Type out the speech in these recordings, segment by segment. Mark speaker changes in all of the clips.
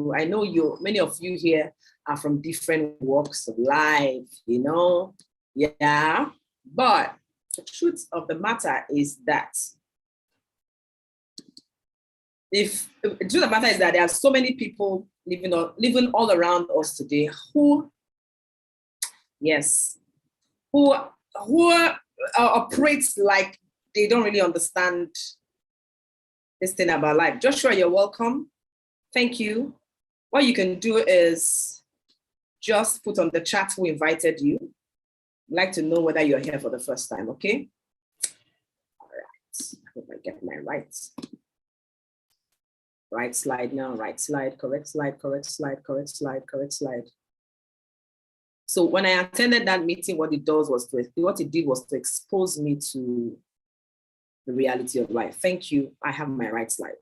Speaker 1: you. I know many of you here are from different walks of life, you know. Yeah. But the truth of the matter is that the truth of the matter is that there are so many people living all around us today who operates like they don't really understand this thing about life. Joshua, you're welcome. Thank you. What you can do is just put on the chat who invited you. I'd like to know whether you're here for the first time, okay? All right, I hope I get my right slide now, right slide, correct slide, correct slide, correct slide, correct slide. So when I attended that meeting, what it did was to expose me to the reality of life. Thank you, I have my right slide.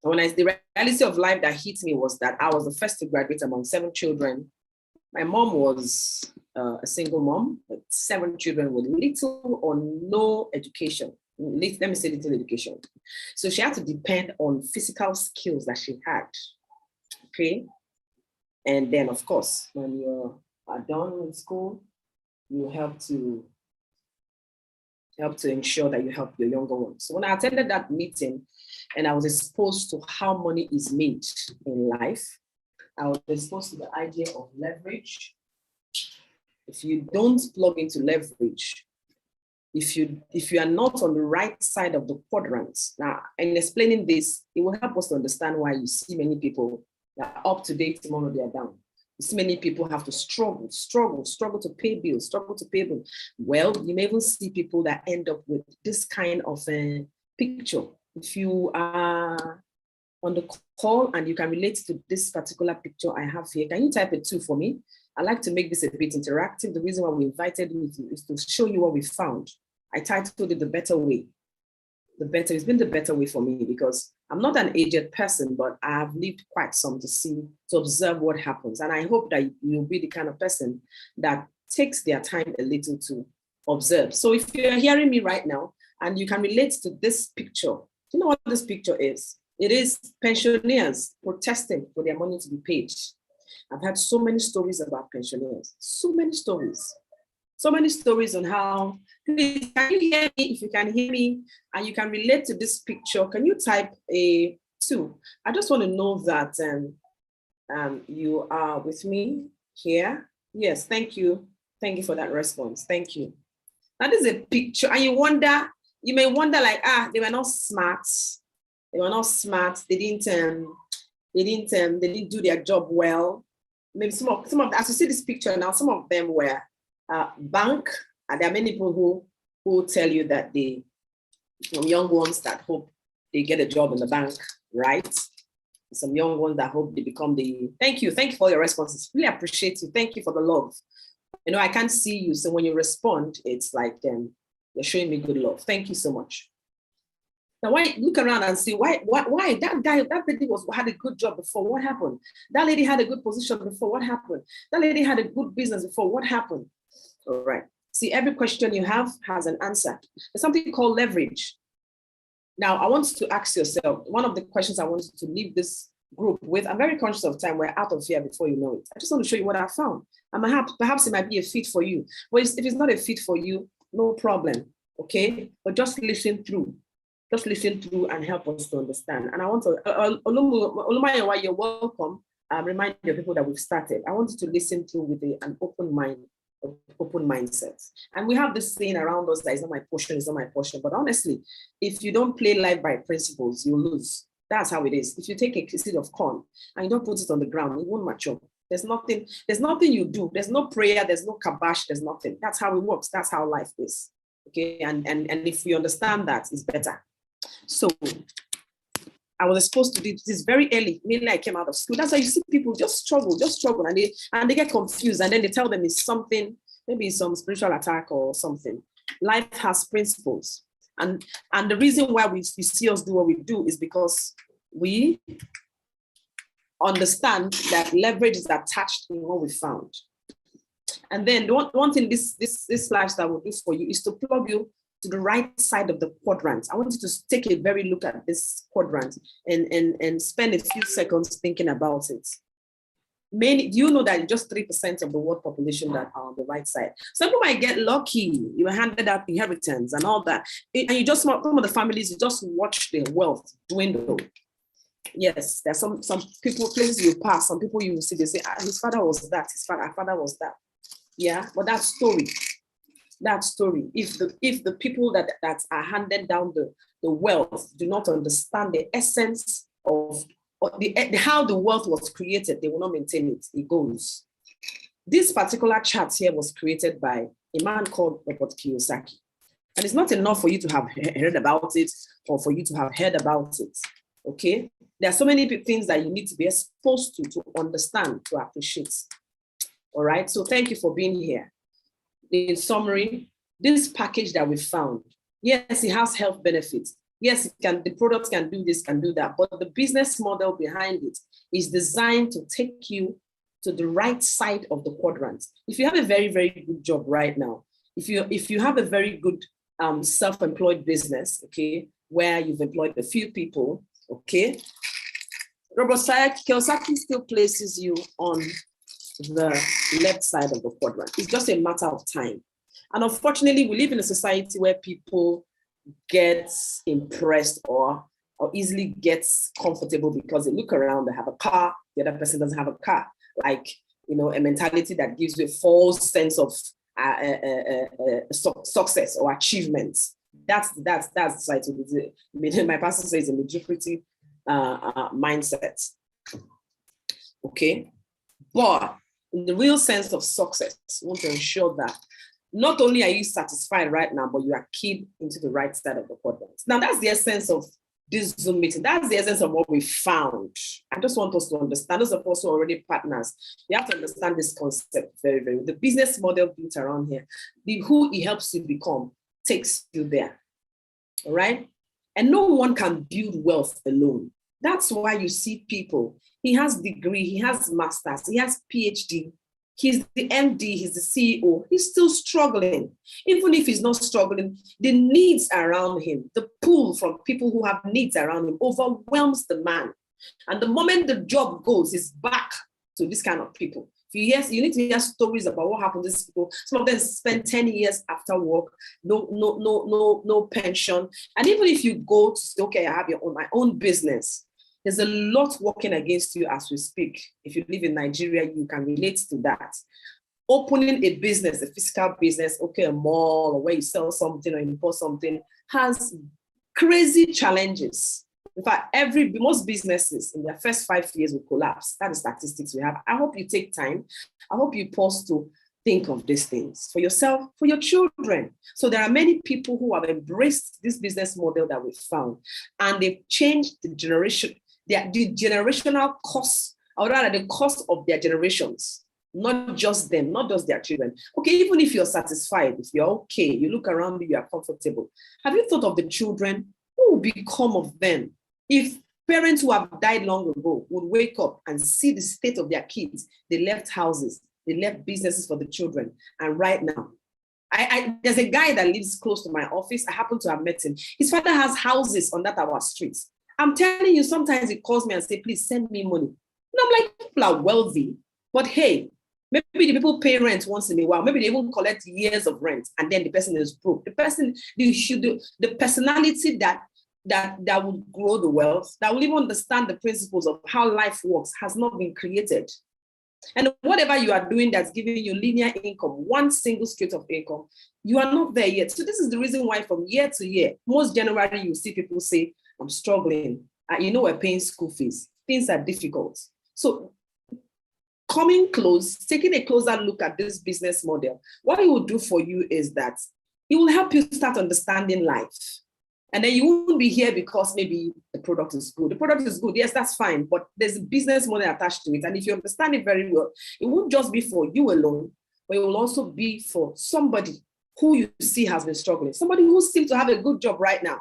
Speaker 1: The reality of life that hit me was that I was the first to graduate among 7 children. My mom was a single mom, with 7 children with little or no education. Let me say little education. So she had to depend on physical skills that she had, okay? And then, of course, when you are done with school, you help to ensure that you help your younger ones. So when I attended that meeting and I was exposed to how money is made in life, I was exposed to the idea of leverage. If you don't plug into leverage, if you are not on the right side of the quadrants, now, in explaining this, it will help us to understand why you see many people that are up to date, tomorrow they are down. You see many people have to struggle to pay bills, Well, you may even see people that end up with this kind of a picture. If you are on the call and you can relate to this particular picture I have here, can you type it 2 for me? I like to make this a bit interactive. The reason why we invited you is to show you what we found. I titled it The Better Way. It's been the better way for me because I'm not an aged person, but I've lived quite some to observe what happens. And I hope that you'll be the kind of person that takes their time a little to observe. So if you're hearing me right now and you can relate to this picture, you know what this picture is? It is pensioners protesting for their money to be paid. I've had so many stories about pensioners, so many stories on how, please, can you hear me? If you can hear me and you can relate to this picture, can you type a 2? I just want to know that you are with me here. Yes, thank you. Thank you for that response. Thank you. Now this is a picture and you may wonder like, they were not smart. They didn't do their job well. Maybe some of, as you see this picture now, some of them were bank, and there are many people who tell you that some young ones that hope they get a job in the bank, right? Some young ones that hope they become thank you for your responses. Really appreciate you. Thank you for the love. You know, I can't see you, so when you respond, it's like you're showing me good love. Thank you so much. Now, why look around and see why that lady had a good job before? What happened? That lady had a good position before. What happened? That lady had a good business before. What happened? All right. See, every question you have has an answer. There's something called leverage. Now, I want you to ask yourself, one of the questions I want you to leave this group with, I'm very conscious of time, we're out of here before you know it. I just want to show you what I found. And perhaps it might be a fit for you. But if it's not a fit for you, no problem, okay? But just listen through. Just listen through and help us to understand. And I want to, Olumayewa, you're welcome. Remind your people that we've started. I want you to listen through with an open mind, open mindset. And we have this saying around us that it's not my portion. But honestly, if you don't play life by principles, you lose. That's how it is. If you take a seed of corn and you don't put it on the ground, it won't mature. There's nothing you do. There's no prayer, there's no kabash, there's nothing. That's how it works. That's how life is. Okay. And if we understand that, it's better. So I was exposed to this very early, mainly I came out of school. That's why you see people just struggle, and they get confused, and then they tell them it's something, maybe some spiritual attack or something. Life has principles. And the reason why you see us do what we do is because we understand that leverage is attached in what we found. And then one thing this lifestyle will do for you is to plug you to the right side of the quadrant. I want you to take a very look at this quadrant and spend a few seconds thinking about it. Do you know that just 3% of the world population that are on the right side? Some people might get lucky. You were handed out inheritance and all that. And you just, some of the families, you just watch their wealth dwindle. Yes, there's some people, places you pass, some people you see, they say, his father was that, his father was that. Yeah, but that story, if the people that are handed down the wealth do not understand the essence of how the wealth was created, they will not maintain it. It goes. This particular chart here was created by a man called Robert Kiyosaki. And it's not enough for you to have heard about it or for you to have heard about it. Okay? There are so many things that you need to be exposed to understand, to appreciate. All right? So thank you for being here. In summary, this package that we found, yes, it has health benefits. Yes, the products can do this, can do that, but the business model behind it is designed to take you to the right side of the quadrant. If you have a very, very good job right now, if you have a very good self-employed business, okay, where you've employed a few people, okay, Robert Kiyosaki still places you on the left side of the quadrant. It's just a matter of time. And unfortunately, we live in a society where people get impressed or easily gets comfortable because they look around, they have a car, the other person doesn't have a car. Like, you know, a mentality that gives you a false sense of success or achievements. That's society. My pastor says a mediocrity mindset. Okay, but in the real sense of success, you want to ensure that not only are you satisfied right now, but you are keyed into the right side of the quadrant. Now, that's the essence of this Zoom meeting. That's the essence of what we found. I just want us to understand, those of us who are already partners, you have to understand this concept very, very well. The business model built around here, who it helps you become, takes you there. All right? And no one can build wealth alone. That's why you see people, he has degree, he has masters, he has PhD, he's the MD, he's the CEO, he's still struggling. Even if he's not struggling, the needs around him, the pull from people who have needs around him overwhelms the man. And the moment the job goes, it's back to this kind of people. You need to hear stories about what happened to these people. Some of them spend 10 years after work, no pension. And even if you go to say, okay, I have my own business, there's a lot working against you as we speak. If you live in Nigeria, you can relate to that. Opening a business, a physical business, okay, a mall, or where you sell something or import something, has crazy challenges. In fact, most businesses in their first 5 years will collapse. That's the statistics we have. I hope you take time. I hope you pause to think of these things for yourself, for your children. So there are many people who have embraced this business model that we found, and they've changed the generational cost, or rather the cost of their generations. Not just them, not just their children. Okay, even if you're satisfied, if you're okay, you look around you, you are comfortable. Have you thought of the children? What will become of them if parents who have died long ago would wake up and see the state of their kids? They left houses, they left businesses for the children. And right now, there's a guy that lives close to my office. I happen to have met him. His father has houses on that our streets. I'm telling you, sometimes he calls me and say, please send me money. And I'm like, people are wealthy, but hey, maybe the people pay rent once in a while. Maybe they won't collect years of rent, and then the person is broke. The personality that will grow the wealth, that will even understand the principles of how life works, has not been created. And whatever you are doing that's giving you linear income, one single stream of income, you are not there yet. So this is the reason why from year to year, most January, you see people say, I'm struggling. We're paying school fees. Things are difficult. So coming close, taking a closer look at this business model, what it will do for you is that it will help you start understanding life. And then you won't be here because maybe the product is good. The product is good, yes, that's fine, but there's a business model attached to it. And if you understand it very well, it won't just be for you alone, but it will also be for somebody who you see has been struggling, somebody who seems to have a good job right now.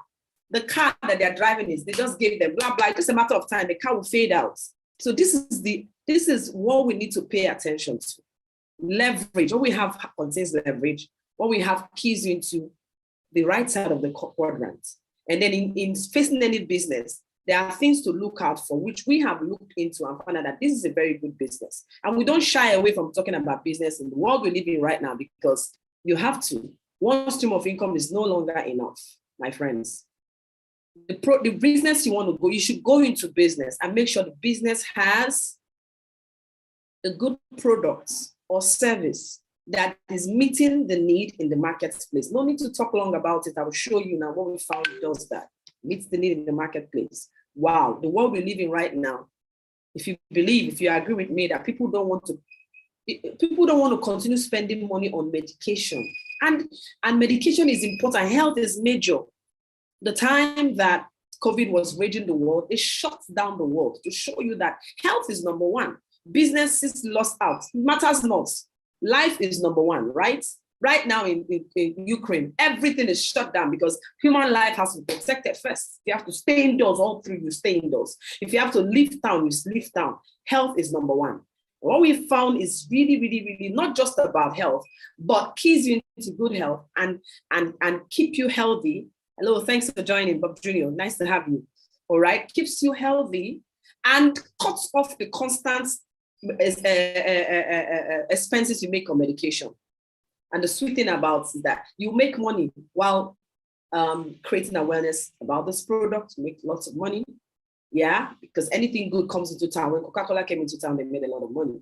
Speaker 1: The car that they're driving they just gave them, blah, blah, just a matter of time, the car will fade out. So this is what we need to pay attention to. Leverage, what we have contains leverage. What we have keys into the right side of the quadrant. And then in facing any business, there are things to look out for, which we have looked into and found out that this is a very good business. And we don't shy away from talking about business in the world we live in right now, because you have to. One stream of income is no longer enough, my friends. The business you want to go, you should go into business and make sure the business has a good product or service that is meeting the need in the marketplace. No need to talk long about it. I will show you now what we found does that. Meets the need in the marketplace. Wow, the world we live in right now, if you agree with me that people don't want to continue spending money on medication. And medication is important. Health is major. The time that COVID was raging the world, it shut down the world to show you that health is number one. Businesses lost out. Matters not. Life is number one, right? Right now in Ukraine, everything is shut down because human life has to be protected first. You have to stay indoors all through, you stay indoors. If you have to leave town, you leave town. Health is number one. What we found is really, really, really not just about health, but keys you into good health and keep you healthy. Hello, thanks for joining, Bob Jr. Nice to have you. All right, keeps you healthy and cuts off the constant expenses you make on medication. And the sweet thing about it is that you make money while creating awareness about this product. You make lots of money. Yeah, because anything good comes into town. When Coca-Cola came into town, they made a lot of money.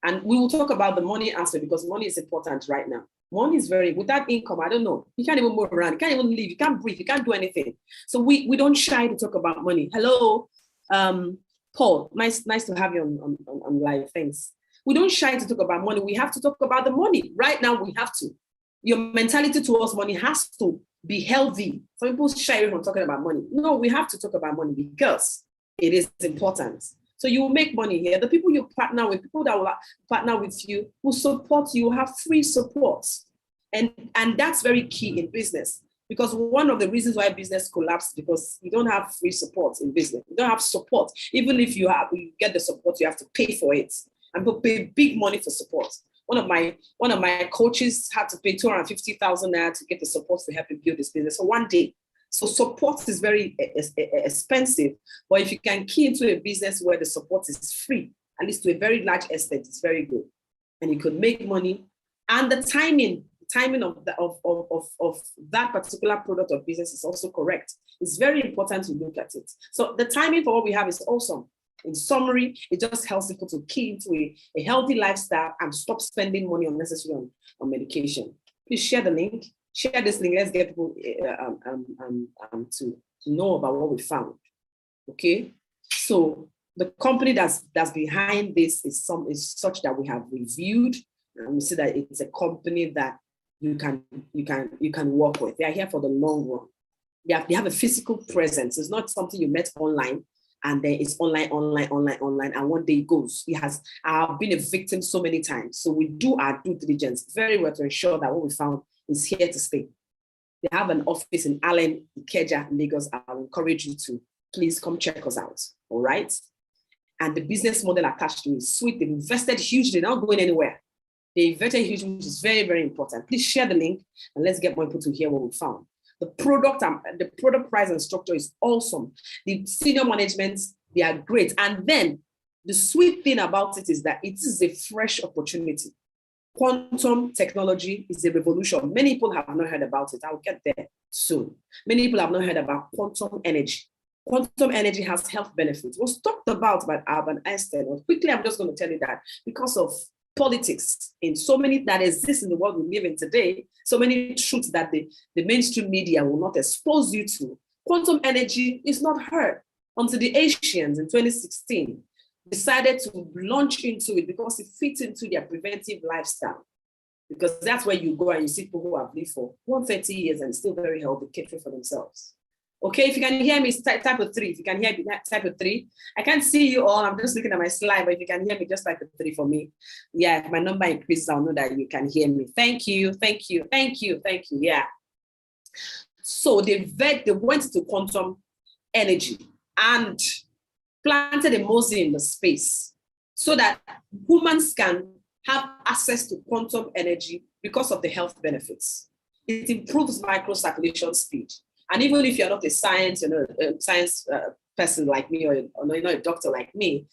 Speaker 1: And we will talk about the money aspect because money is important right now. Money is very, without income, I don't know. You can't even move around. You can't even live. You can't breathe. You can't do anything. So we don't shy to talk about money. Hello, Paul. Nice to have you on live. Thanks. We don't shy to talk about money. We have to talk about the money. Right now, we have to. Your mentality towards money has to be healthy. Some people shy away from talking about money. No, we have to talk about money because it is important. So you will make money here. The people you partner with, people that will partner with you, will support you, have free support. And that's very key in business. Because one of the reasons why business collapsed because you don't have free support in business. You don't have support. Even if you get the support, you have to pay for it. And people pay big money for support. One of my coaches had to pay 250,000 naira to get the support to help him build this business for one day. So support is very expensive, but if you can key into a business where the support is free, at least to a very large extent, it's very good, and you could make money. And the timing of that particular product or business is also correct. It's very important to look at it. So the timing for what we have is awesome. In summary, it just helps people to key into a healthy lifestyle and stop spending money unnecessarily on medication. Please share the link. Share this link. Let's get people to know about what we found. Okay. So the company that's behind this is such that we have reviewed, and we see that it's a company that you can work with. They are here for the long run. They have a physical presence. It's not something you met online. And then it's online, and one day it goes. I've been a victim so many times. So we do our due diligence very well to ensure that what we found is here to stay. They have an office in Allen, Ikeja, Lagos. I'll encourage you to please come check us out, all right? And the business model attached to it is sweet. They've invested hugely, they're not going anywhere. They invested hugely, which is very, very important. Please share the link and let's get more people to hear what we found. The product price and structure is awesome. The senior management, they are great. And then the sweet thing about it is that it is a fresh opportunity. Quantum technology is a revolution. Many people have not heard about it. I'll get there soon. Many people have not heard about quantum energy. Quantum energy has health benefits. It was talked about by Albert Einstein. Quickly, I'm just going to tell you that because of politics in so many that exist in the world we live in today, so many truths that the mainstream media will not expose you to. Quantum energy is not heard until the Asians in 2016 decided to launch into it because it fits into their preventive lifestyle. Because that's where you go and you see people who have lived for 130 years and still very healthy, catering for themselves. Okay, if you can hear me, type a 3. If you can hear me, type a 3. I can't see you all. I'm just looking at my slide, but if you can hear me, just type a 3 for me. Yeah, if my number increases, I'll know that you can hear me. Thank you. Yeah. So they went to quantum energy and planted a mosaic in the space so that humans can have access to quantum energy because of the health benefits. It improves microcirculation speed. And even if you're not a science, science person like me, or you're not a doctor like me,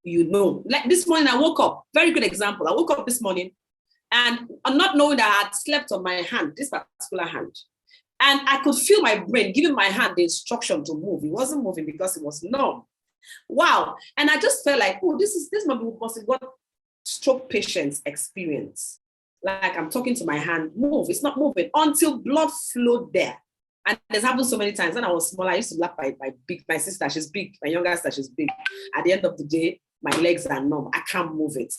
Speaker 1: like this morning I woke up, very good example. I woke up this morning and I'm not knowing that I had slept on my hand, this particular hand. And I could feel my brain giving my hand the instruction to move. It wasn't moving because it was numb. Wow. And I just felt like, oh, this might be what stroke patients experience. Like I'm talking to my hand, move. It's not moving until blood flowed there. And this happened so many times. When I was small, I used to laugh my sister, she's big, my younger sister, she's big. At the end of the day, my legs are numb. I can't move it.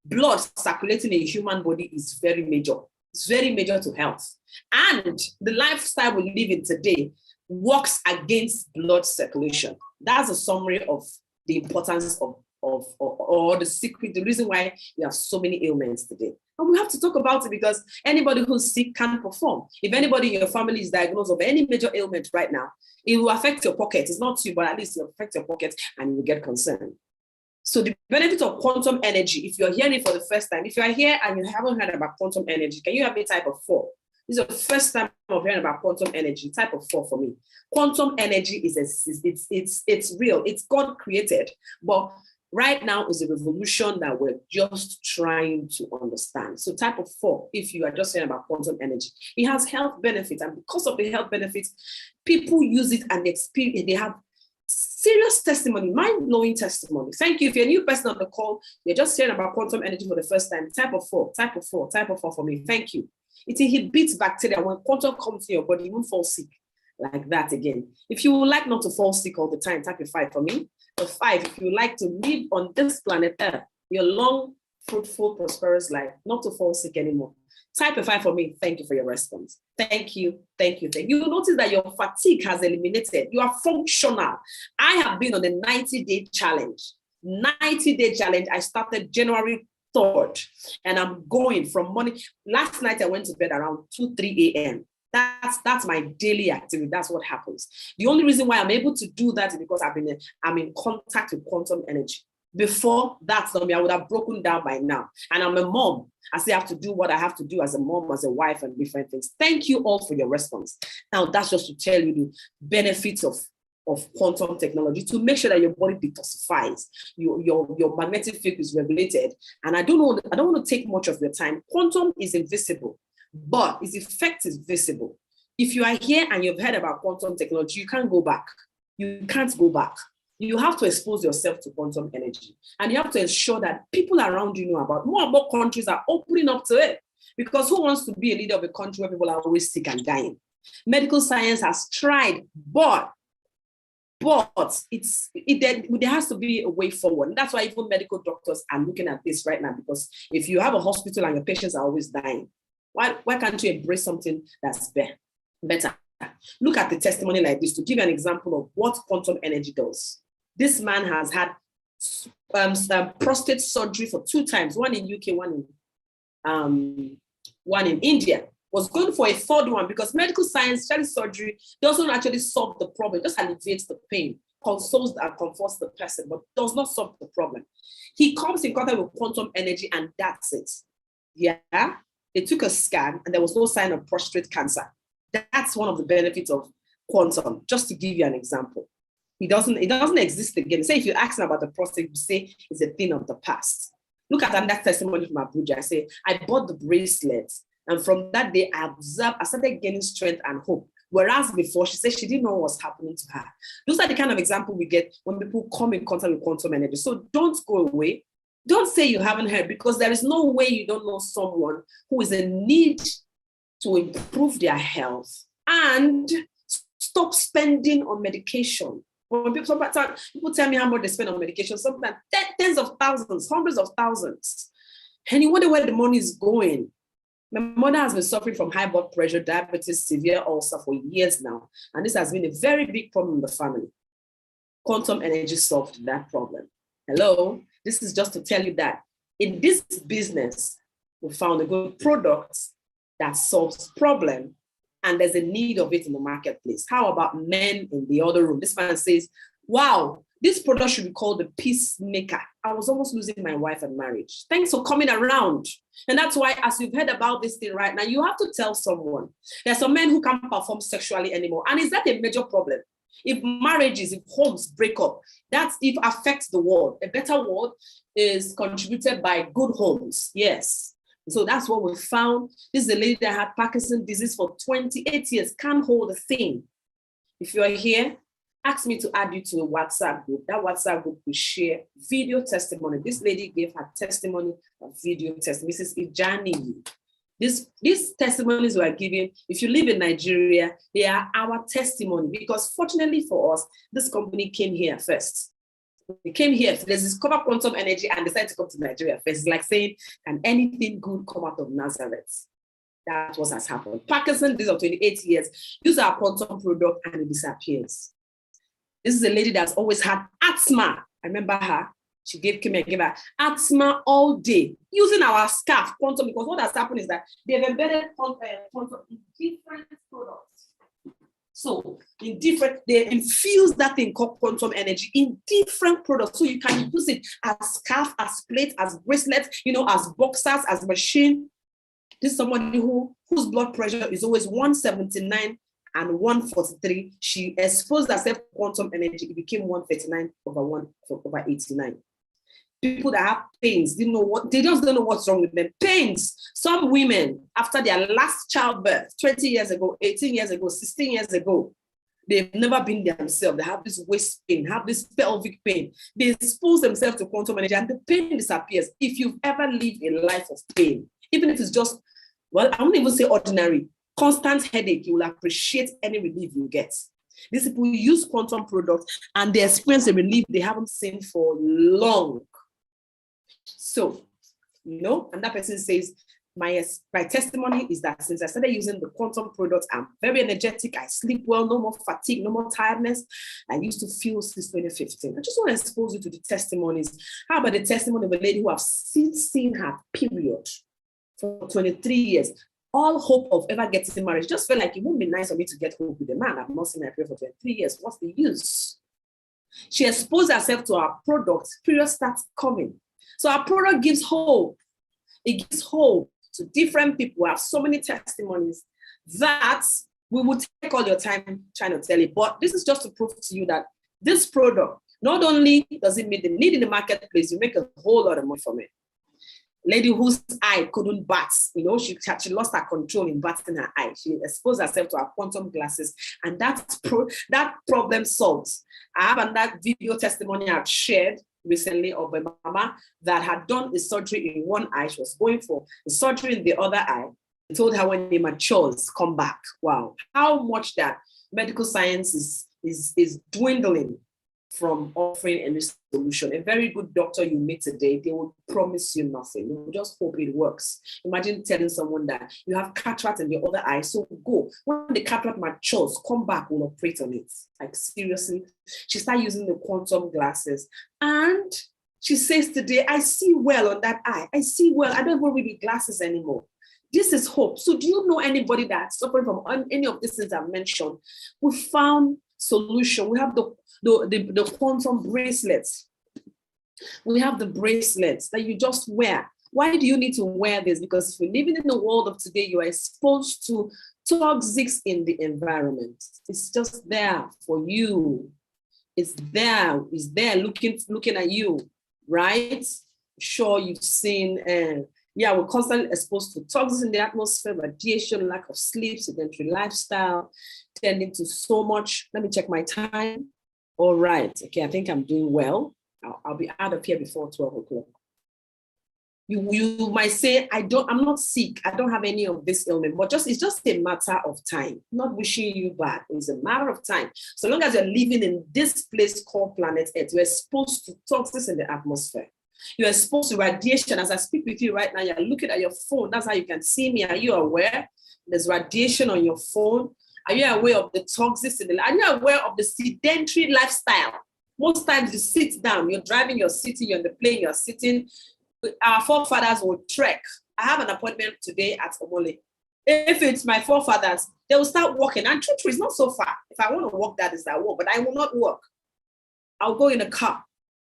Speaker 1: Blood circulating in a human body is very major. It's very major to health. And the lifestyle we live in today works against blood circulation. That's a summary of the importance of or the secret, the reason why we have so many ailments today. And we have to talk about it because anybody who's sick can't perform. If anybody in your family is diagnosed of any major ailment right now, it will affect your pocket. It's not you, but at least it will affect your pocket and you will get concerned. So the benefit of quantum energy, if you're hearing it for the first time, if you are here and you haven't heard about quantum energy, can you have a type of 4? This is the first time I'm hearing about quantum energy, type of 4 for me. Quantum energy it's real, it's God created, but right now is a revolution that we're just trying to understand. So type of 4, if you are just hearing about quantum energy, it has health benefits. And because of the health benefits, people use it and they have serious testimony, mind-blowing testimony. Thank you. If you're a new person on the call, you're just hearing about quantum energy for the first time, type of 4 for me. Thank you. It inhibits bacteria. When quantum comes to your body, you won't fall sick like that again. If you would like not to fall sick all the time, type a 5 for me. A 5, if you like to live on this planet Earth, your long, fruitful, prosperous life, not to fall sick anymore. Type a 5 for me. Thank you for your response. Thank you. You will notice that your fatigue has eliminated. You are functional. I have been on a 90-day challenge. 90-day challenge. I started January 3rd, and I'm going from morning. Last night I went to bed around 2-3 a.m. That's my daily activity. That's what happens. The only reason why I'm able to do that is because I'm in contact with quantum energy. Before that, I would have broken down by now. And I'm a mom. I still have to do what I have to do as a mom, as a wife, and different things. Thank you all for your response. Now, that's just to tell you the benefits of quantum technology, to make sure that your body detoxifies, your magnetic field is regulated. And I don't want to take much of your time. Quantum is invisible, but its effect is visible. If you are here and you've heard about quantum technology, you can't go back. You can't go back. You have to expose yourself to quantum energy. And you have to ensure that people around you know about. More and more countries are opening up to it. Because who wants to be a leader of a country where people are always sick and dying? Medical science has tried, but there has to be a way forward. And that's why even medical doctors are looking at this right now. Because if you have a hospital and your patients are always dying, why can't you embrace something that's better? Look at the testimony like this to give you an example of what quantum energy does. This man has had prostate surgery for 2 times, one in UK, one in India. Was going for a 3rd one because medical science, surgery, doesn't actually solve the problem, it just alleviates the pain, consoles and comforts the person, but does not solve the problem. He comes in contact with quantum energy and that's it. Yeah, they took a scan and there was no sign of prostate cancer. That's one of the benefits of quantum, just to give you an example. It doesn't exist again. Say if you ask him about the prostate, you say it's a thing of the past. Look at that testimony from Abuja. I say, I bought the bracelets. And from that day, I started gaining strength and hope. Whereas before, she said she didn't know what was happening to her. Those are the kind of example we get when people come in contact with quantum energy. So don't go away. Don't say you haven't heard, because there is no way you don't know someone who is in need to improve their health and stop spending on medication. When people tell me how much they spend on medication, sometimes tens of thousands, hundreds of thousands. And you wonder where the money is going. My mother has been suffering from high blood pressure, diabetes, severe ulcer for years now. And this has been a very big problem in the family. Quantum energy solved that problem. Hello, this is just to tell you that in this business, we found a good product that solves problem, and there's a need of it in the marketplace. How about men in the other room? This man says, wow, This product should be called the peacemaker. I was almost losing my wife and marriage. Thanks for coming around. And that's why, as you've heard about this thing right now, you have to tell someone. There's some men who can't perform sexually anymore. And is that a major problem? If marriages, if homes break up, it affects the world. A better world is contributed by good homes. Yes. So that's what we found. This is a lady that had Parkinson's disease for 28 years, can't hold a thing. If you are here, ask me to add you to a WhatsApp group. That WhatsApp group will share video testimony. This lady gave her testimony of video testimony. Mrs. Ijani. These testimonies we are giving, if you live in Nigeria, they are our testimony, because fortunately for us, this company came here first. They came here, they discovered quantum energy and decided to come to Nigeria first. It's like saying, can anything good come out of Nazareth? That's what has happened. Parkinson's disease of 28 years, use our quantum product and it disappears. This is a lady that's always had asthma. I remember her. She gave her asthma all day using our scarf, quantum, because what has happened is that they've embedded quantum in different products. So they infuse that thing called quantum energy in different products. So you can use it as scarf, as plate, as bracelet, as boxers, as machine. This is somebody whose blood pressure is always 179 and 143. She exposed herself to quantum energy. It became 139/1/89. People that have pains, they just don't know what's wrong with them. Pains. Some women, after their last childbirth, 20 years ago, 18 years ago, 16 years ago, they've never been themselves. They have this waist pain, have this pelvic pain. They expose themselves to quantum energy and the pain disappears. If you've ever lived a life of pain, even if it's just, I won't even say ordinary, constant headache, you will appreciate any relief you get. These people use quantum products and they experience a relief they haven't seen for long. So, and that person says, my testimony is that since I started using the quantum products, I'm very energetic, I sleep well, no more fatigue, no more tiredness. I used to feel since 2015. I just want to expose you to the testimonies. How about the testimony of a lady who have seen her period for 23 years? All hope of ever getting married. Just felt like it wouldn't be nice for me to get hope with a man. I've not seen my period for 23 years. What's the use? She exposed herself to our product. Period starts coming. So our product gives hope. It gives hope to different people. We have so many testimonies that we would take all your time trying to tell you. But this is just to prove to you that this product, not only does it meet the need in the marketplace, you make a whole lot of money from it. Lady whose eye couldn't bat, she lost her control in batting her eye. She exposed herself to her quantum glasses, and that problem solved. I have another video testimony I've shared recently of a mama that had done a surgery in one eye. She was going for the surgery in the other eye. I told her when it matures, come back. Wow, how much that medical science is dwindling from offering any solution. A very good doctor you meet today, they will promise you nothing. You will just hope it works. Imagine telling someone that you have cataract in the other eye, so go. When the cataract matures, come back, we'll operate on it. Like seriously. She started using the quantum glasses and she says today, I see well on that eye. I see well. I don't even read the glasses anymore. This is hope. So do you know anybody that's suffering from any of these things I've mentioned? We found solution. We have the quantum bracelets. We have the bracelets that you just wear. Why do you need to wear this? Because if you're living in the world of today, you are exposed to toxics in the environment. It's just there for you. It's there looking at you, right? Sure, you've seen, we're constantly exposed to toxins in the atmosphere, radiation, lack of sleep, sedentary lifestyle, tending to so much. Let me check my time. All right. Okay, I think I'm doing well. I'll be out of here before 12 o'clock. You might say, I'm not sick. I don't have any of this ailment, but it's just a matter of time. Not wishing you bad. It's a matter of time. So long as you're living in this place called planet Earth, you're exposed to toxins in the atmosphere. You're exposed to radiation. As I speak with you right now, you're looking at your phone. That's how you can see me. Are you aware? There's radiation on your phone. Are you aware of the toxins in the life? Are you aware of the sedentary lifestyle? Most times you sit down, you're driving your city, you're on the plane, you're sitting. Our forefathers would trek. I have an appointment today at Omole. If it's my forefathers, they will start walking. And truth is not so far. If I want to walk, that is that walk, but I will not walk. I'll go in a car.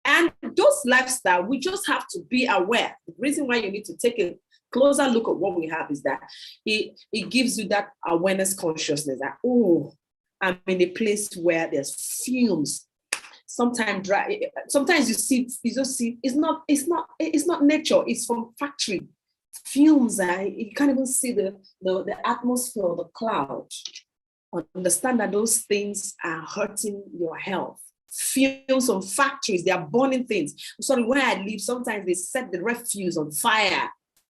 Speaker 1: And those lifestyle, we just have to be aware. The reason why you need to take a closer look at what we have is that it gives you that awareness consciousness that, oh, I'm in a place where there's fumes. Sometimes you just see it's not nature, it's from factory. Fumes, you can't even see the atmosphere or the cloud. Understand that those things are hurting your health. Fumes from factories, they are burning things. Sorry, where I live, sometimes they set the refuse on fire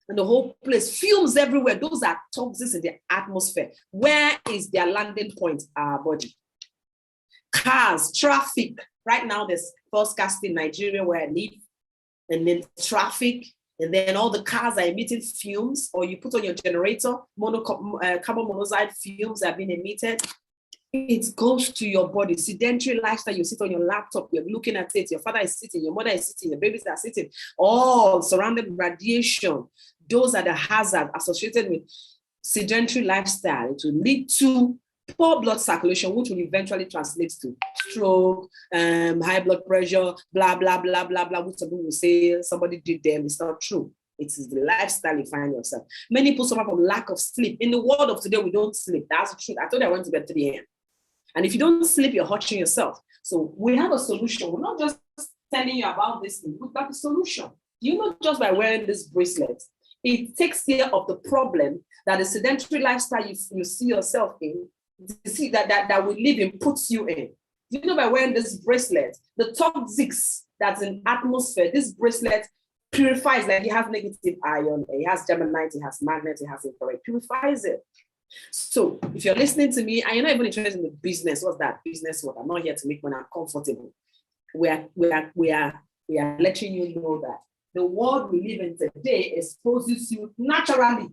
Speaker 1: and the whole place, fumes everywhere. Those are toxins in the atmosphere. Where is their landing point? Our body. Cars, traffic. Right now, there's first cast in Nigeria where I live, and then traffic, and then all the cars are emitting fumes, or you put on your generator, carbon monoxide fumes are being emitted. It goes to your body. Sedentary lifestyle, you sit on your laptop, you're looking at it, your father is sitting, your mother is sitting, your babies are sitting, all surrounded with radiation. Those are the hazards associated with sedentary lifestyle. It will lead to poor blood circulation, which will eventually translate to stroke, high blood pressure, blah, blah, blah, blah, blah, which some people will say somebody did them. It's not true. It is the lifestyle you find yourself. Many people suffer from lack of sleep. In the world of today, we don't sleep. That's the truth. I told you I went to bed 3 a.m. And if you don't sleep, you're hurting yourself. So we have a solution. We're not just telling you about this thing. We've got a solution. You know, just by wearing this bracelet, it takes care of the problem that the sedentary lifestyle you see yourself in, you see that we live in puts you in. You know, by wearing this bracelet, the toxics that's in atmosphere, this bracelet purifies, like it has negative ion, it has germanite, it has magnet, it has infrared, purifies it. So if you're listening to me and you're not even interested in the business, what's that business? What I'm not here to make money, I'm comfortable. We are letting you know that the world we live in today exposes you naturally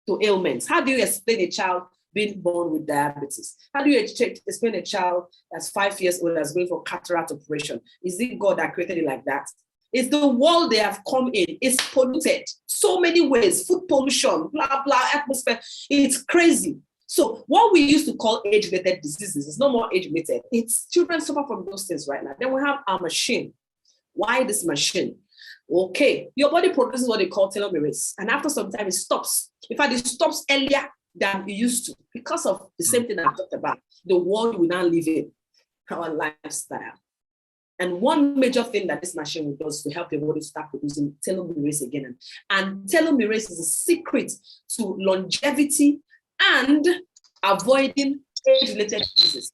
Speaker 1: to ailments. How do you explain a child being born with diabetes? How do you explain a child that's 5 years old that's going for cataract operation? Is it God that created it like that? It's the world they have come in. It's polluted so many ways, food pollution, blah, blah, atmosphere. It's crazy. So what we used to call age-related diseases is no more age-related. It's children suffer from those things right now. Then we have our machine. Why this machine? Okay, your body produces what they call telomerase. And after some time, it stops. In fact, it stops earlier than it used to because of the same thing I talked about, the world we now live in, our lifestyle. And one major thing that this machine does to help your body start producing telomerase again. And telomerase is a secret to longevity and avoiding age-related diseases.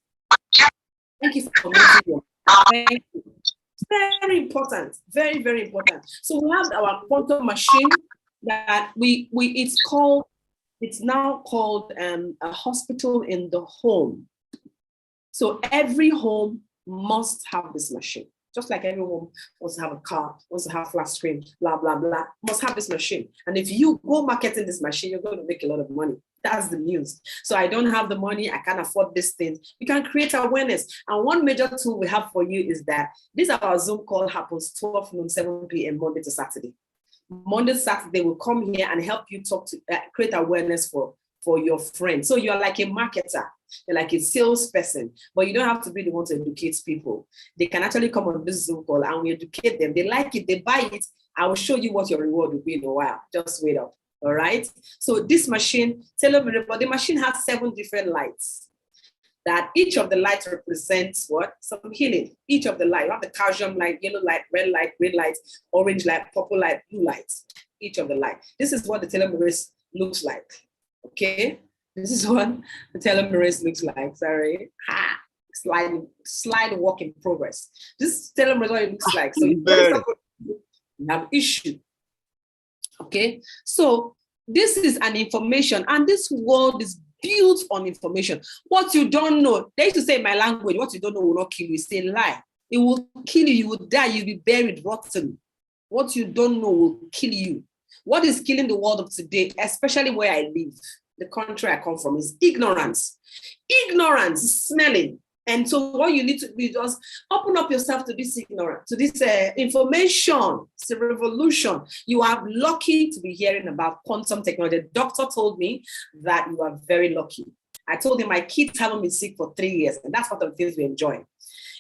Speaker 1: Thank you for mentioning your. Thank you. Very important, very, very important. So we have our quantum machine that it's now called a hospital in the home. So every home must have this machine. Just like every home wants to have a car, wants to have flat screen, blah, blah, blah, must have this machine. And if you go marketing this machine, you're going to make a lot of money. That's the news. So I don't have the money, I can't afford these things. You can create awareness. And one major tool we have for you is that this our Zoom call happens 12 noon, 7 p.m. Monday to Saturday. Monday to Saturday, we'll come here and help you create awareness for your friends. So you're like a marketer, you're like a salesperson, but you don't have to be the one to educate people. They can actually come on this Zoom call and we educate them. They like it, they buy it. I will show you what your reward will be in a while. Just wait up. All right. So this machine, but the machine has 7 different lights. That each of the lights represents what? Some healing. Each of the light. You have the calcium light, yellow light, red light, green light, orange light, purple light, blue light. Each of the light. This is what the telomerase looks like. Okay. This is what the telomerase looks like. Sorry. Slide work in progress. This telomerase what it looks like. So you have issue. Okay, so this is an information, and this world is built on information. What you don't know, they used to say in my language, what you don't know will not kill you. It's a lie. It will kill you. You will die. You'll be buried rotten. What you don't know will kill you. What is killing the world of today, especially where I live, the country I come from, is ignorance. Ignorance is smelling. And so what you need to do is just open up yourself to this ignorance, to this information. It's a revolution. You are lucky to be hearing about quantum technology. The doctor told me that you are very lucky. I told him my kids haven't been sick for 3 years, and that's one of the things we enjoy.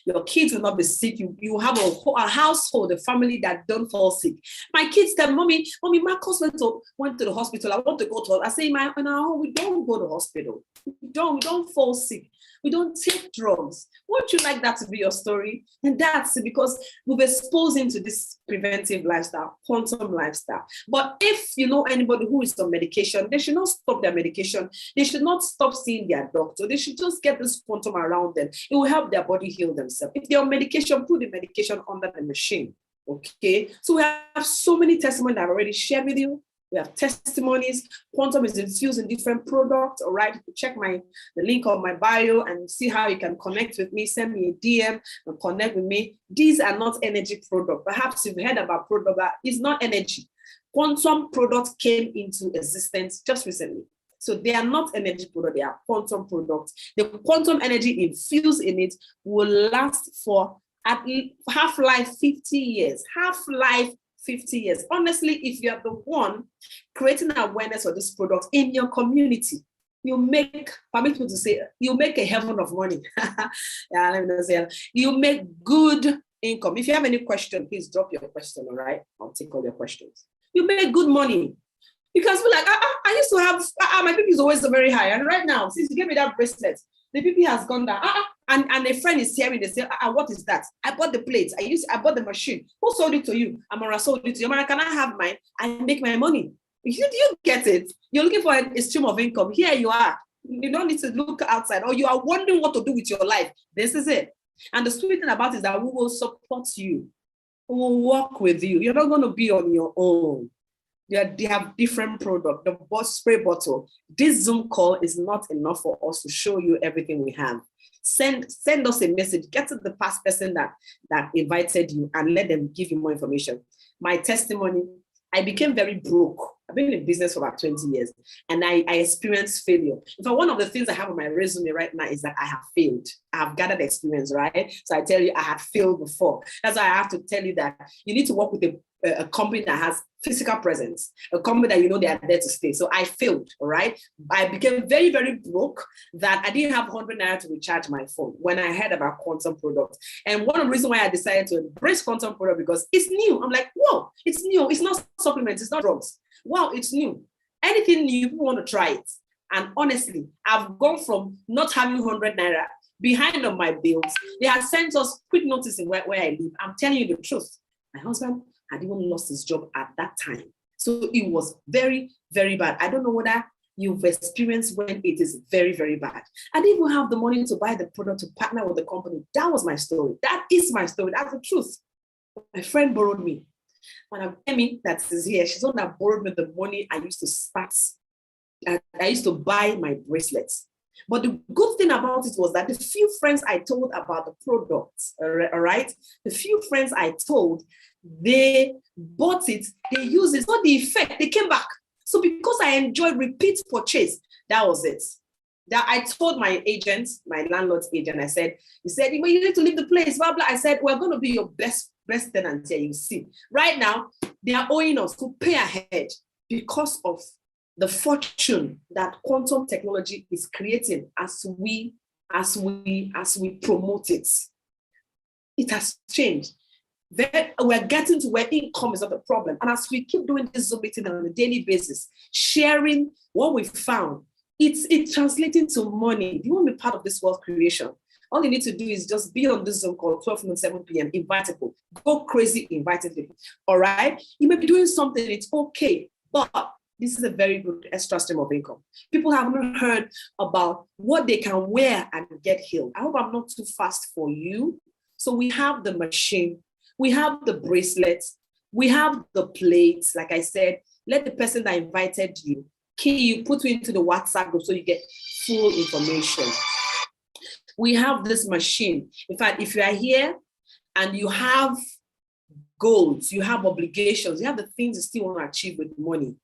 Speaker 1: Your kids will not be sick. You have a household, a family that don't fall sick. My kids tell mommy, Marcus went to the hospital. I want to go to. I say, no, we don't go to the hospital. We don't fall sick. We don't take drugs. Wouldn't you like that to be your story? And that's because we've exposed him to this preventive lifestyle, quantum lifestyle. But if you know anybody who is on medication, they should not stop their medication. They should not stop seeing their doctor. They should just get this quantum around them. It will help their body heal themselves. If they're on medication, put the medication under the machine. Okay. So we have so many testimonies that I've already shared with you. We have testimonies. Quantum is infused in different products. All right. Check the link on my bio and see how you can connect with me. Send me a DM and connect with me. These are not energy products. Perhaps you've heard about product that is not energy. Quantum products came into existence just recently. So they are not energy products, they are quantum products. The quantum energy infused in it will last for at half-life 50 years. Half-life 50 years. Honestly, if you are the one creating awareness of this product in your community, you make, permit me to say, you make a heaven of money. Yeah, let me not say, you make good income. If you have any question, please drop your question, all right? I'll take all your questions. You make good money. Because we're like, I used to have, my PP is always very high. And right now, since you gave me that bracelet, the PP has gone down. And a friend is hearing, they say, what is that? I bought the plates. I bought the machine. Who sold it to you? Amara sold it to you. Amara, can I have mine? I make my money. You get it? You're looking for a stream of income. Here you are. You don't need to look outside, or you are wondering what to do with your life. This is it. And the sweet thing about it is that we will support you. We will work with you. You're not going to be on your own. They have different products. The spray bottle. This Zoom call is not enough for us to show you everything we have. Send us a message. Get to the past person that invited you and let them give you more information. My testimony, I became very broke. I've been in business for about 20 years and I experienced failure. In fact, one of the things I have on my resume right now is that I have failed. I have gathered experience, right? So I tell you, I had failed before. That's why I have to tell you that you need to work with a company that has physical presence, a company that you know they are there to stay. So I failed, all right? I became very, very broke that I didn't have 100 naira to recharge my phone when I heard about quantum products. And one of the reasons why I decided to embrace quantum product because it's new. I'm like, whoa, it's new. It's not supplements, it's not drugs. Wow, it's new. Anything new, people want to try it. And honestly, I've gone from not having 100 naira behind on my bills. They have sent us quick notice in where I live. I'm telling you the truth. My husband had even lost his job at that time. So it was very, very bad. I don't know whether you've experienced when it is very, very bad. I didn't even have the money to buy the product to partner with the company. That was my story. That is my story. That's the truth. My friend borrowed me. When Amy that is here, she's the one that borrowed me the money I used to start. I used to buy my bracelets. But the good thing about it was that the few friends I told about the products, all right, the few friends I told, they bought it, they used it, so the effect, they came back. So because I enjoyed repeat purchase, that was it. That I told my agent, my landlord's agent, he said, well, you need to leave the place, blah, blah. I said, we're going to be your best tenant here, you see. Right now, they are owing us to pay ahead because of the fortune that quantum technology is creating as we promote it. It has changed. We're getting to where income is not a problem. And as we keep doing this Zoom meeting on a daily basis, sharing what we found, it's translating to money. If you want to be part of this wealth creation, all you need to do is just be on this Zoom call, 12 noon, 7 p.m., invite people. Go crazy inviting people, all right? You may be doing something, it's okay, but this is a very good extra stream of income. People haven't heard about what they can wear and get healed. I hope I'm not too fast for you. So we have the machine, we have the bracelets, we have the plates. Like I said, let the person that invited you, you put you into the WhatsApp group so you get full information. We have this machine. In fact, if you are here and you have goals, you have obligations, you have the things you still want to achieve with money,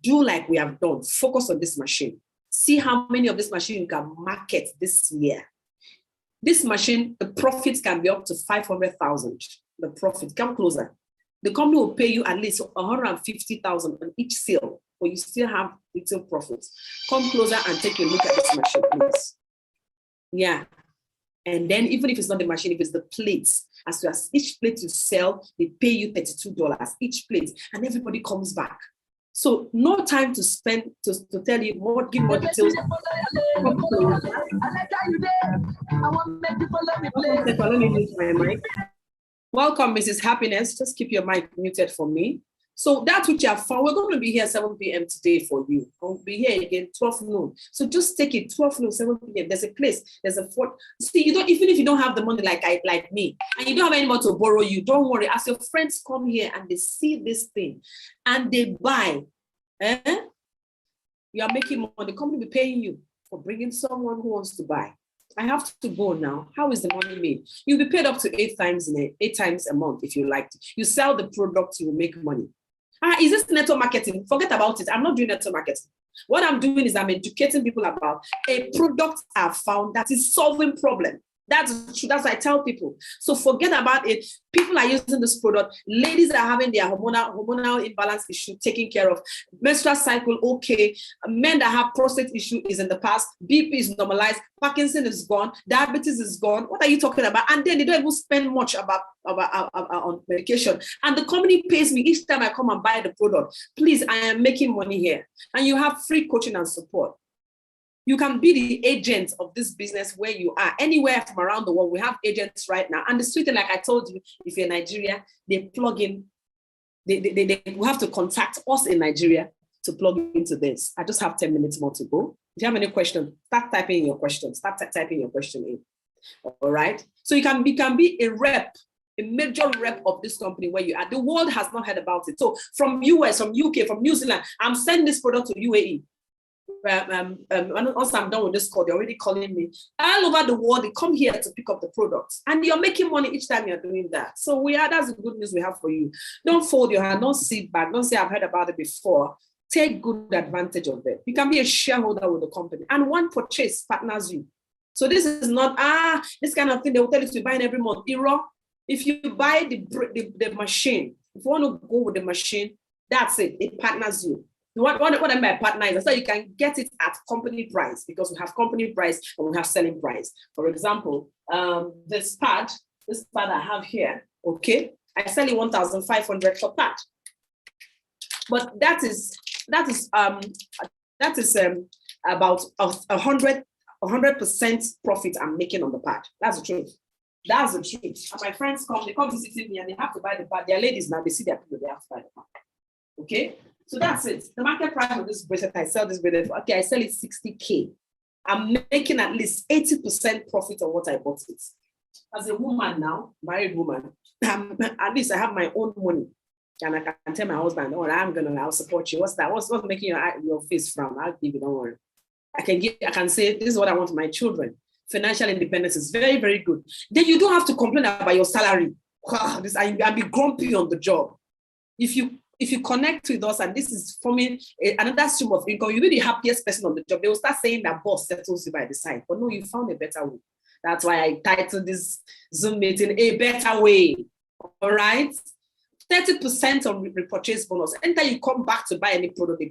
Speaker 1: do like we have done. Focus on this machine. See how many of this machine you can market this year. This machine, the profits can be up to 500,000. The profit, come closer. The company will pay you at least 150,000 on each sale, but you still have little profits. Come closer and take a look at this machine, please. Yeah. And then even if it's not the machine, if it's the plates, as each plate you sell, they pay you $32 each plate, and everybody comes back. So no time to spend to tell you more, give more details. Welcome, Mrs. Happiness. Just keep your mic muted for me. So that's what you have found. We're going to be here 7 p.m. today for you. We'll be here again 12 noon. So just take it 12 noon, 7 p.m. There's a place. There's a fort. See, you don't, even if you don't have the money like me, and you don't have anyone to borrow you, don't worry. As your friends come here and they see this thing and they buy, you are making money. The company will be paying you for bringing someone who wants to buy. I have to go now. How is the money made? You'll be paid up to 8 times a month if you like to. You sell the product, you will make money. Is this network marketing? Forget about it. I'm not doing network marketing. What I'm doing is I'm educating people about a product I've found that is solving problem. That's true. That's what I tell people. So forget about it. People are using this product. Ladies are having their hormonal imbalance issue taken care of. Menstrual cycle, okay. Men that have prostate issue is in the past. BP is normalized. Parkinson is gone. Diabetes is gone. What are you talking about? And then they don't even spend much about on medication. And the company pays me each time I come and buy the product. Please, I am making money here. And you have free coaching and support. You can be the agent of this business where you are, anywhere from around the world. We have agents right now. And the sweet thing, like I told you, if you're in Nigeria, they plug in, they will have to contact us in Nigeria to plug into this. I just have 10 minutes more to go. If you have any questions, start typing your questions. Start typing your question in. All right. So you can be a rep, a major rep of this company where you are. The world has not heard about it. So from US, from UK, from New Zealand, I'm sending this product to UAE. Once I'm done with this call, they're already calling me. All over the world, they come here to pick up the products. And you're making money each time you're doing that. So that's the good news we have for you. Don't fold your hand, don't sit back, don't say I've heard about it before. Take good advantage of it. You can be a shareholder with the company. And one purchase partners you. So this is not, this kind of thing they will tell you to buy every month. If you buy the machine, if you want to go with the machine, that's it. It partners you. What I mean by partner is so you can get it at company price, because we have company price and we have selling price. For example, this pad I have here, okay, I sell it 1,500 per pad. But that is about 100% profit I'm making on the pad. That's the truth. That's the truth. And my friends they come visiting me and they have to buy the pad. They're ladies now, they see their people, they have to buy the pad. Okay. So that's it. The market price of this bracelet, I sell this bracelet for, okay, I sell it 60K. I'm making at least 80% profit on what I bought it. As a woman now, married woman, at least I have my own money. And I can tell my husband, I'll support you. What's that? What's making your face frown? I'll give you, don't worry. I can say, this is what I want for my children. Financial independence is very, very good. Then you don't have to complain about your salary. I'll be grumpy on the job. If you connect with us, and this is forming another stream of income, you'll be the happiest person on the job. They will start saying that boss settles you by the side. But no, you found a better way. That's why I titled this Zoom meeting, A Better Way. All right? 30% on repurchase bonus. Anytime you come back to buy any product,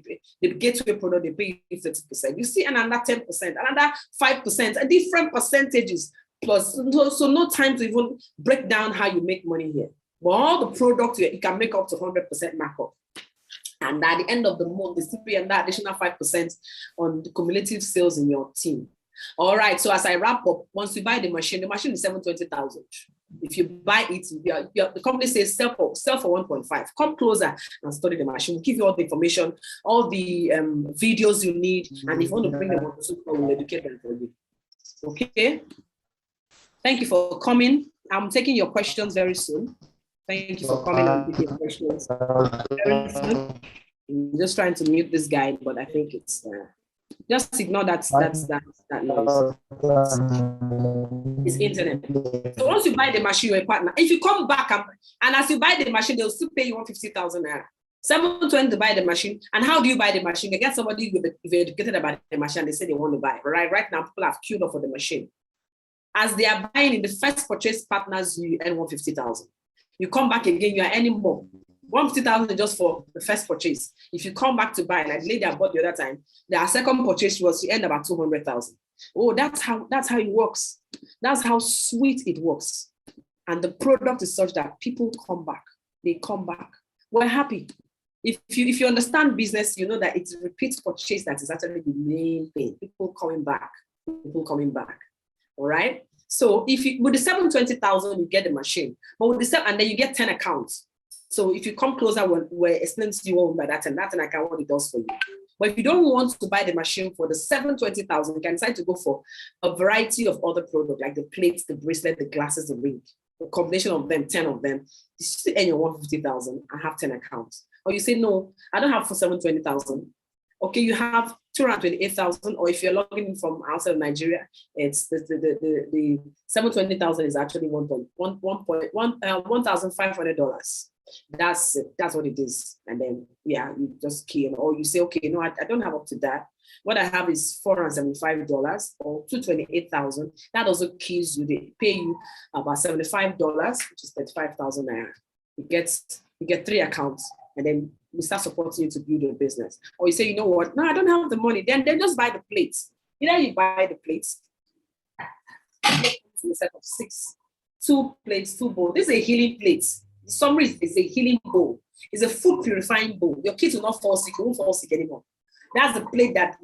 Speaker 1: the gateway product, they pay you 30%. You see another 10%, another 5%, and different percentages. Plus, so no time to even break down how you make money here. But all the products, you can make up to 100% markup. And at the end of the month, they still pay another additional 5% on the cumulative sales in your team. All right, so as I wrap up, once you buy the machine is 720,000. If you buy it, the company says sell for 1.5. Come closer and study the machine. We'll give you all the information, all the videos you need, and if you want to bring them on, we'll educate them for you. Okay? Thank you for coming. I'm taking your questions very soon. Thank you for coming and taking your questions very soon. I'm just trying to mute this guy, but I think it's just ignore that noise. It's internet. So once you buy the machine, you're a partner. If you come back and as you buy the machine, they'll still pay you 150,000 naira. 720 to buy the machine. And how do you buy the machine? You get somebody if you're educated about the machine, they say they want to buy. Right now, people have queued up for the machine. As they are buying in the first purchase partners, you earn 150,000. You come back again, you are earning more. 150,000 just for the first purchase. If you come back to buy, like the lady I bought the other time, their second purchase was she earned about 200,000. Oh, that's how it works. That's how sweet it works. And the product is such that people come back. They come back. We're happy. If you understand business, you know that it's repeat purchase that is actually the main thing. People coming back. All right. So with the 720,000, you get the machine. But with the and then you get 10 accounts. So if you come closer, we're explaining to you all by that and that, and I can what it does for you. But if you don't want to buy the machine for the 720,000, you can decide to go for a variety of other products like the plates, the bracelet, the glasses, the ring. A combination of them, 10 of them. You still earn your 150,000 and have 10 accounts. Or you say, no, I don't have for 720,000. Okay, you have 228,000, or if you're logging in from outside of Nigeria, it's the 720,000 is actually $1,500. That's it. That's what it is. And then, yeah, you just key in, or you say, okay, no, I don't have up to that. What I have is $475 or 228,000. That also keys you. They pay you about $75, which is 35,000 naira. You get 3 accounts, and then we start supporting you to build your business. Or you say, you know what? No, I don't have the money. Then just buy the plates. Either you buy the plates, in a set of 6, 2 plates, 2 bowls. This is a healing plate. The summary is a healing bowl. It's a food purifying bowl. Your kids will not fall sick. You won't fall sick anymore. That's the plate that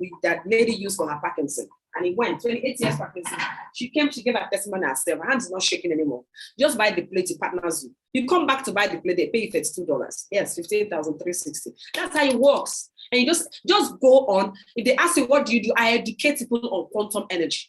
Speaker 1: lady used for her Parkinson. And it went 28 years Parkinson. She gave her testimony herself. Her hands are not shaking anymore. Just buy the plate, it partners you. You come back to buy the plate, they pay you $32. Yes, $15,360. That's how it works. And you just go on. If they ask you, what do you do? I educate people on quantum energy.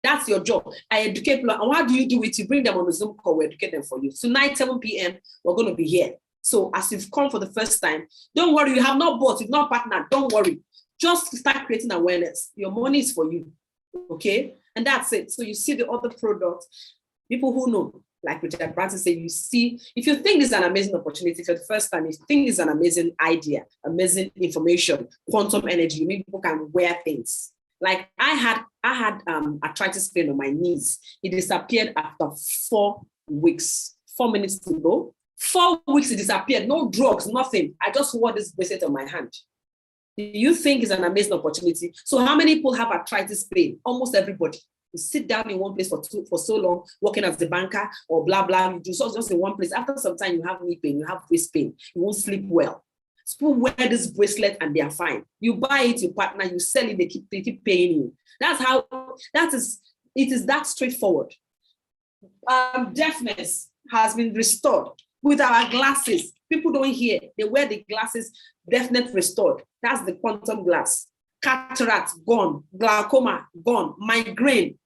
Speaker 1: That's your job. I educate people. And how do you do it? You bring them on the Zoom call, we educate them for you. Tonight, 7 p.m., we're going to be here. So as you've come for the first time, don't worry, you have not bought, you've not partnered, don't worry. Just start creating awareness. Your money is for you, okay? And that's it. So you see the other products, people who know, like Richard Branson said, you see, if you think this is an amazing opportunity for the first time, if you think it's an amazing idea, amazing information, quantum energy, you mean people can wear things. Like I had arthritis pain on my knees. It disappeared after 4 weeks, 4 minutes to go. 4 weeks it disappeared, no drugs, nothing. I just wore this bracelet on my hand. Do you think it's an amazing opportunity? So how many people have arthritis pain? Almost everybody. You sit down in one place for so long, working as a banker or blah, blah, you do so just in one place. After some time, you have knee pain, you have waist pain, you won't sleep well. So people wear this bracelet and they are fine. You buy it, you partner, you sell it, they keep paying you. It is that straightforward. Deafness has been restored with our glasses. People don't hear, they wear the glasses, deafness restored. That's the quantum glass. Cataract, gone. Glaucoma, gone. Migraine,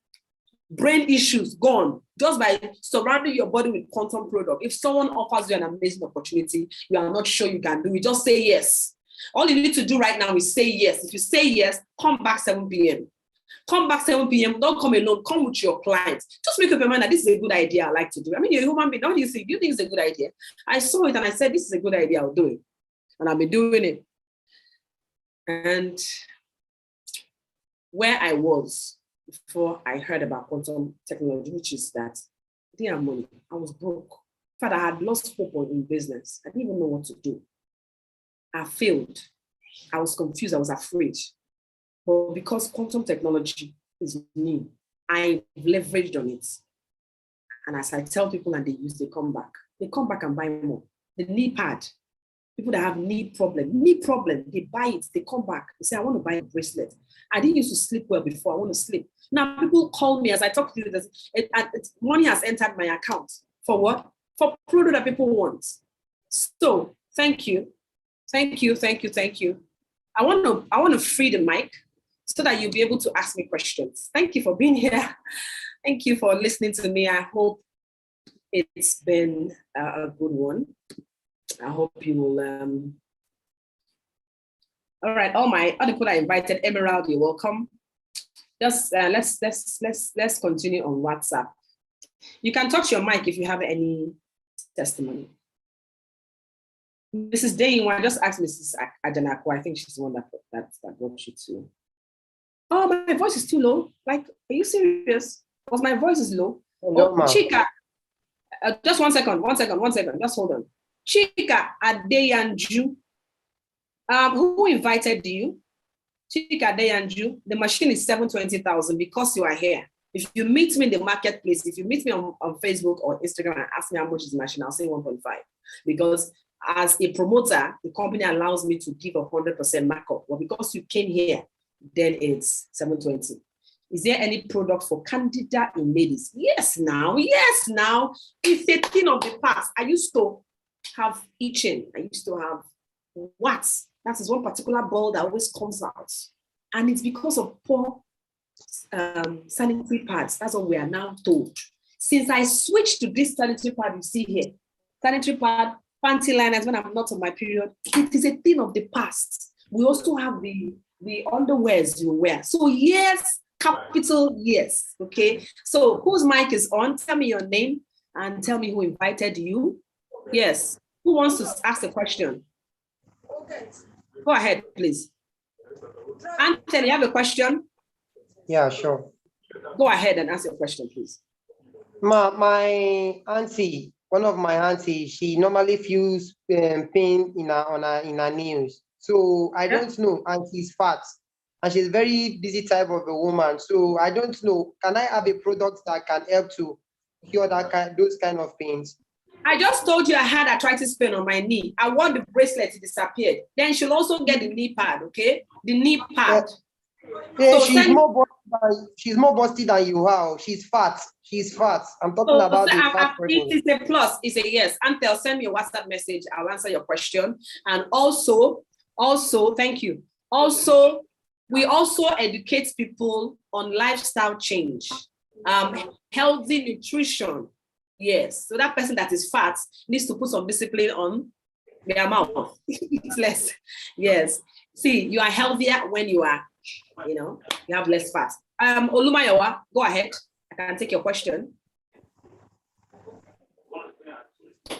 Speaker 1: brain issues, gone. Just by surrounding your body with quantum product. If someone offers you an amazing opportunity, you are not sure you can do it, just say yes. All you need to do right now is say yes. If you say yes, come back 7 p.m. Come back 7 p.m. Don't come alone. Come with your clients. Just make up your mind that this is a good idea I like to do. I mean, you're a human being. What do you think? Do you think it's a good idea? I saw it and I said, this is a good idea. I'll do it. And I've been doing it. And where I was before I heard about quantum technology, which is that I didn't have money. I was broke. In fact, I had lost hope in business. I didn't even know what to do. I failed. I was confused. I was afraid. But because quantum technology is new, I leveraged on it. And as I tell people and they use, they come back. They come back and buy more. The knee pad, people that have knee problem, they buy it, they come back. They say, I want to buy a bracelet. I didn't used to sleep well before, I want to sleep. Now people call me as I talk to you, money has entered my account. For what? For product that people want. So thank you. Thank you. I want to free the mic so that you'll be able to ask me questions. Thank you for being here. Thank you for listening to me. I hope it's been a good one. I hope you will. All right, all my other people I invited. Emerald, you're welcome. Just let's continue on WhatsApp. You can touch your mic if you have any testimony. Mrs. Dayinwa, just ask Mrs. Ajanako. I think she's the one that brought you to. Oh, my voice is too low. Like, are you serious? Because my voice is low.
Speaker 2: No,
Speaker 1: oh, Chika, just one second. Just hold on. Chika Adeyanju. Who invited you? Chika Adeyanju. The machine is 720,000 because you are here. If you meet me in the marketplace, if you meet me on Facebook or Instagram and ask me how much is the machine, I'll say 1.5. Because as a promoter, the company allows me to give 100% markup. Well, because you came here, then it's 720. Is there any product for candida in ladies? Yes, now. It's a thing of the past. I used to have itching. I used to have warts. That is one particular ball that always comes out. And it's because of poor sanitary pads. That's what we are now told. Since I switched to this sanitary pad you see here, sanitary pad, panty liners when I'm not on my period, it is a thing of the past. We also have the underwears you wear. So yes, capital yes, okay? So whose mic is on? Tell me your name and tell me who invited you. Yes, who wants to ask a question? Go ahead, please. Anthony, you have a question?
Speaker 2: Yeah, sure.
Speaker 1: Go ahead and ask your question, please.
Speaker 2: My auntie, one of my aunties, she normally feels pain in her nails. So I don't know, and she's fat. And she's very busy type of a woman. So I don't know, can I have a product that can help to cure those kind of pains?
Speaker 1: I just told you I had arthritis pain on my knee. I want the bracelet to disappear. Then she'll also get the knee pad, okay? The knee pad.
Speaker 2: Yeah, so she's more busty than you are. She's fat. She's fat. I'm talking about the fat person.
Speaker 1: It is a plus. It's a yes. Antel, send me a WhatsApp message. I'll answer your question. And also, thank you. Also, we also educate people on lifestyle change, healthy nutrition. Yes. So that person that is fat needs to put some discipline on their mouth. It's less. Yes. See, you are healthier when you are, you have less fat. Olumayowa, go ahead. I can take your question.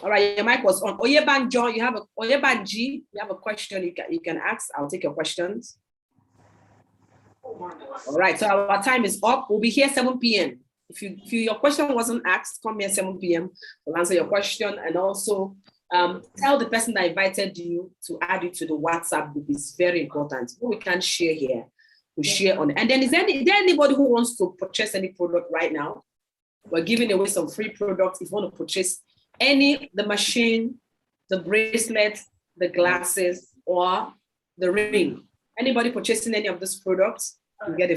Speaker 1: All right, your mic was on. Oyebanjo, you have a question you can ask. I'll take your questions. All right, so our time is up. We'll be here 7 p.m. If your question wasn't asked, come here 7 p.m. We'll answer your question, and also tell the person that invited you to add you to the WhatsApp group. It's very important. What we can share here, we share on. And then is there anybody who wants to purchase any product right now? We're giving away some free products. If you want to purchase the machine, the bracelet, the glasses, or the ring. Anybody purchasing any of these products, you get a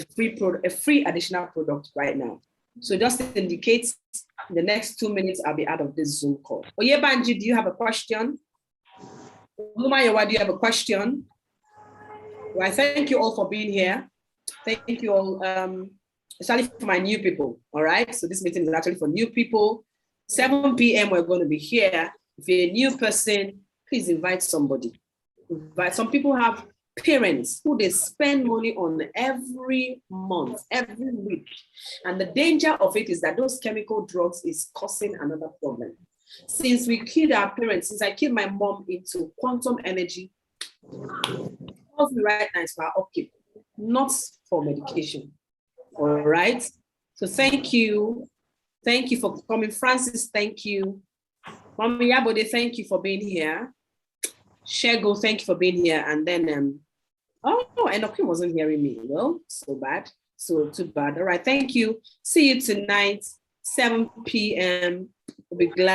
Speaker 1: free additional product right now. So just indicate in the next 2 minutes, I'll be out of this Zoom call. Oyebanji, do you have a question? Lumayowa, do you have a question? Well, I thank you all for being here. Thank you all, especially for my new people, all right? So this meeting is actually for new people. 7 p.m. we're going to be here. If you're a new person, please invite somebody. Some people have parents who they spend money on every month, every week. And the danger of it is that those chemical drugs is causing another problem. Since we killed our parents, since I killed my mom into quantum energy, right now is for our upkeep, not for medication. All right. So thank you. Thank you for coming. Francis, thank you. Mami Yabode, thank you for being here. Shego, thank you for being here. And then, Enoki wasn't hearing me. Well, so bad. So too bad. All right, thank you. See you tonight, 7 p.m. We'll be glad.